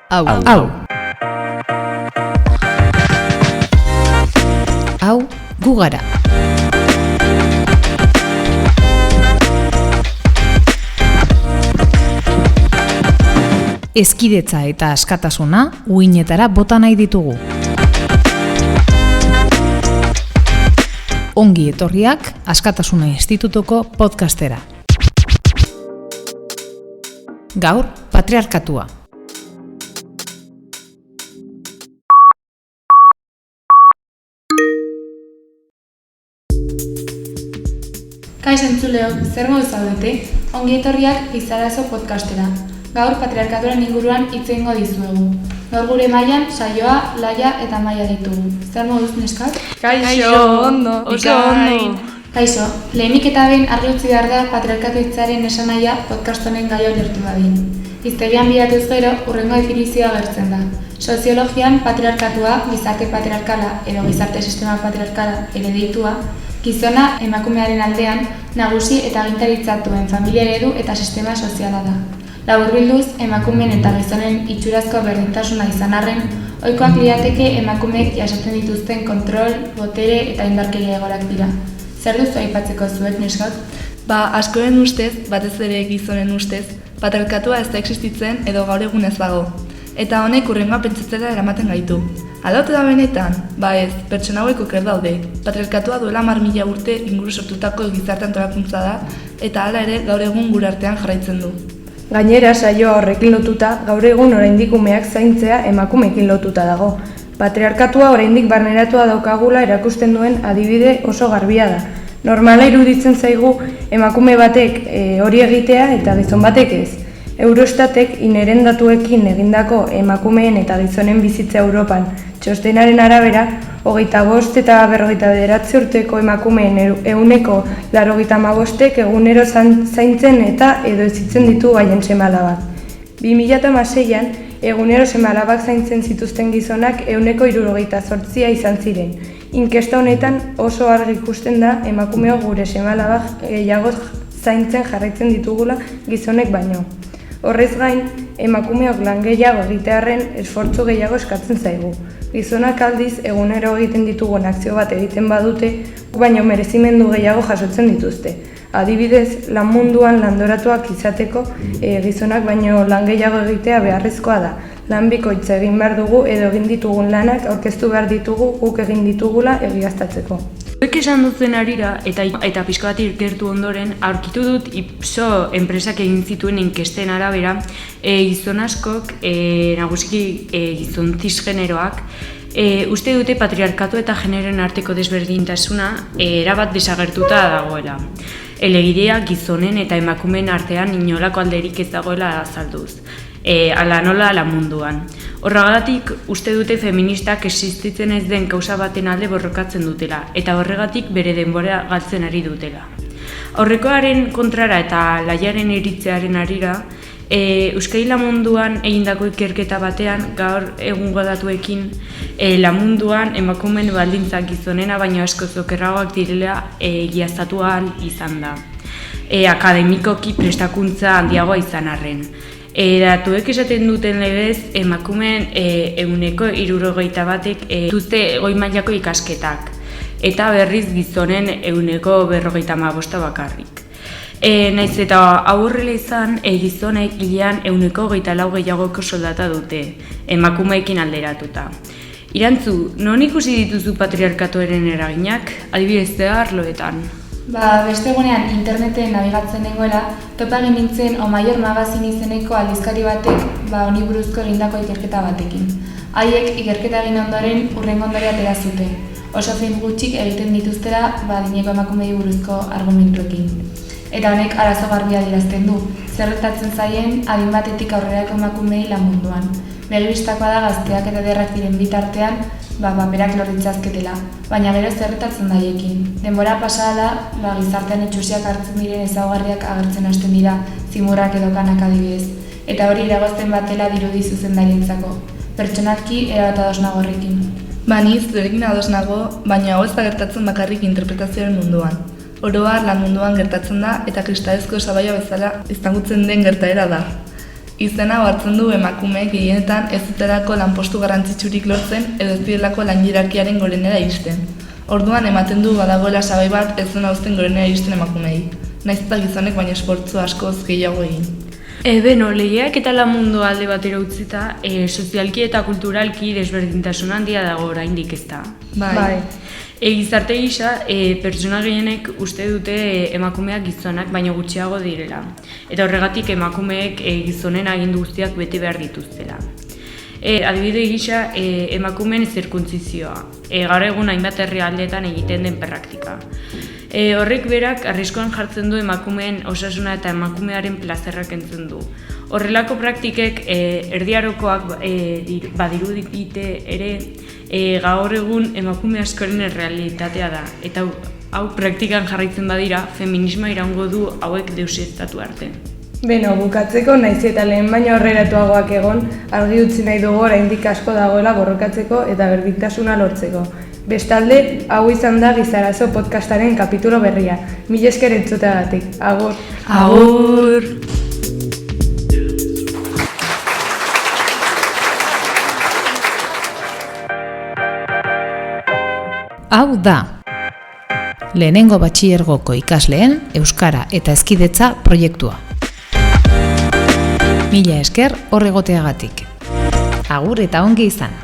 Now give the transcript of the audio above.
Hau gu gara. Hezkidetza eta askatasuna uhinetara bota nahi ditugu. Ongi etorriak Askatasuna Institutuko podcastera. Gaur, patriarkatua. Kaixo entzuleok, zer modu zaudete? Ongi etorriak Izarazo podcastera. Gaur patriarkatuaren inguruan hitz egingo dizuegu. Gaur gure mailan Saioa, Laia eta Maia ditugu. Zer moduz neskak? Kaixo, ondo, oso ondo. Kaixo, lehenik eta behin argi utzi behar da patriarkatu hitzaren esanahia podcast honen gaia ulertu dadin. Hiztegian bilatuz gero, hurrengo definizioa agertzen da. Soziologian patriarkatua, gizarte patriarkala edo gizarte sistema patriarkala ere deitua, gizona emakumearen aldean nagusi eta agintaritza duen familia eredu eta sistema soziala da. Laburbilduz, emakumeen eta gizonen itxurazko berdintasuna izan arren, ohikoak lirateke emakumeek jasaten dituzten kontrol, botere eta indarkeria egoerak dira. Zer duzu aipatzeko zuek neskak? Askoren ustez, batez ere gizonen ustez, patriarkatua ez da existitzen edo gaur egun ez dago. Eta honek hurrengoa pentsatzera eramaten gaitu. Aldaute da benetan? Ez, pertsona hauek oker daude. Patriarkatua duela 10.000 urte inguru sortutako gizarte antolakuntza da, eta hala ere gaur egun gure artean jarraitzen du. Gainera, saioa horrekin lotuta, gaur egun oraindik umeak zaintzea emakumeekin lotuta dago. Patriarkatua oraindik barneratua daukagula erakusten duen adibide oso garbia da. Normala iruditzen zaigu emakume batek hori egitea eta gizon batek ez. Eurostatek ineren datuekin egindako emakumeen eta gizonen bizitza Europan txostenaren arabera, 25 eta 49 urteko emakumeen 95% egunero zaintzen eta edo hezitzen ditu haien seme-alabak. 2016an, egunero seme-alabak zaintzen zituzten gizonak 78% izan ziren. Inkesta honetan oso argi ikusten da emakumeok gure seme-alabak gehiago zaintzen jarraitzen ditugula gizonek baino. Horrez gain, emakumeok lan gehiago egitearren esfortzu gehiago eskatzen zaigu. Gizonak aldiz egunero egiten ditugun akzio bat egiten badute, baino merezimendu gehiago jasotzen dituzte. Adibidez, lan munduan landoratuak izateko gizonak baino lan gehiago egitea beharrezkoa da. Lan bikoitza egin behar dugu edo egin ditugun lanak aurkeztu behar ditugu guk egin ditugula egiaztatzeko. Zuek esan dutzen arira eta pixka bat ikertu ondoren, aurkitu dut Ipso enpresak egin zituen inkesten arabera, gizon askok, nagusiki gizon cisgeneroak, uste dute patriarkatu eta generoen arteko desberdintasuna erabat desagertuta dagoela. Elegidea gizonen eta emakumeen artean inolako alderik ez dagoela azalduz. Ala nola ala munduan. Horregatik uste dute feministak existitzen ez den kausa baten alde borrokatzen dutela, eta horregatik bere denbora galtzen ari dutela. Aurrekoaren kontrara eta Laiaren iritzearen arira, Euskadi lamunduan egindako ikerketa batean gaur egungo datuekin lamunduan emakumeen baldintzak gizonena baino askoz okerragoak direla egiaztatu ahal izan da. Akademikoki prestakuntza handiagoa izan arren. Datuek esaten duten legez, emakumeen 71%ek dituzte goi mailako ikasketak, eta berriz gizonen 45% bakarrik. Naiz eta hau horrela izan, gizonek hilean 24 gehiagoko soldata dute, emakumeekin alderatuta. Irantzu, non ikusi dituzu patriarkatuaren eraginak, adibidez arloetan? Beste egunean interneten nabigatzen nengoela, topa egin nintzen Omaior Magazin izeneko aldizkari batek honi buruzko egindako ikerketa batekin. Haiek ikerketa egin ondoren hurrengo ondorea atera zuten. Oso film gutxik egiten dituztela adineko emakumei buruzko argumentuekin. Eta honek arazo garbia adierazten du, zerretatzen zaien adin batetik aurrerako emakumei lan munduan. Begibistakoa da gazteak eta derrak diren bitartean, berak lorritzazketela, baina gero zerretatzen daiekin. Denbora pasada da, gizartean itxusiak hartzen diren ezaugarriak agertzen hasten dira, zimurrak edo kanak adibidez. Eta hori eragozten batela dirudi zuzendarientzako. Pertsonalki erabat ados nago horrekin. Ni zurekin ados nago, baina hau ez da gertatzen bakarrik interpretazioaren munduan. Oro har lan munduan gertatzen da eta kristalezko sabaia bezala izangutzen den gertaera da. Izena hartzen du emakumeek gehienetan ez dutelako lanpostu garrantzitsurik lortzen edo ez direlako lan hierarkiaren gorenera iristen. Orduan ematen du badagoela sabai bat ez dena uzten gorenera iristen emakumei. Naiz eta gizonek baina esportzu askoz gehiago egin. Beno, legeak eta lan mundu alde batera utzita, sozialki eta kulturalki desberdintasun handia dago oraindik ezta. Bai. Gizarte gisa, pertsona gehienek uste dute emakumeak gizonak baino gutxiago direla. Eta horregatik emakumeek gizonen agindu guztiak bete behar dituztela. Adibide gisa, emakumeen zirkuntzizioa. Gaur egun hainbat herrialdeetan egiten den praktika. Horrek berak arriskuan jartzen du emakumeen osasuna eta emakumearen plazerrak entzun du. Horrelako praktikek erdiarokoak badirudite ere gaur egun emakume askoren errealitatea da. Eta hau praktikan jarraitzen badira, feminismoa iraungo du hauek deuseztatu arte. Beno, bukatzeko naiz eta lehen baino aurreratuagoak egon, argi utzi nahi dugu oraindik asko dagoela borrokatzeko eta berdintasuna lortzeko. Bestalde, hau izan da Gizarazo podcastaren kapitulo berria. Mila esker entzuteagatik. Agur! Agur! Hau da lehenengo batxilergoko ikasleen euskara eta hezkidetza proiektua. Mila esker hor egoteagatik. Agur eta ongi izan!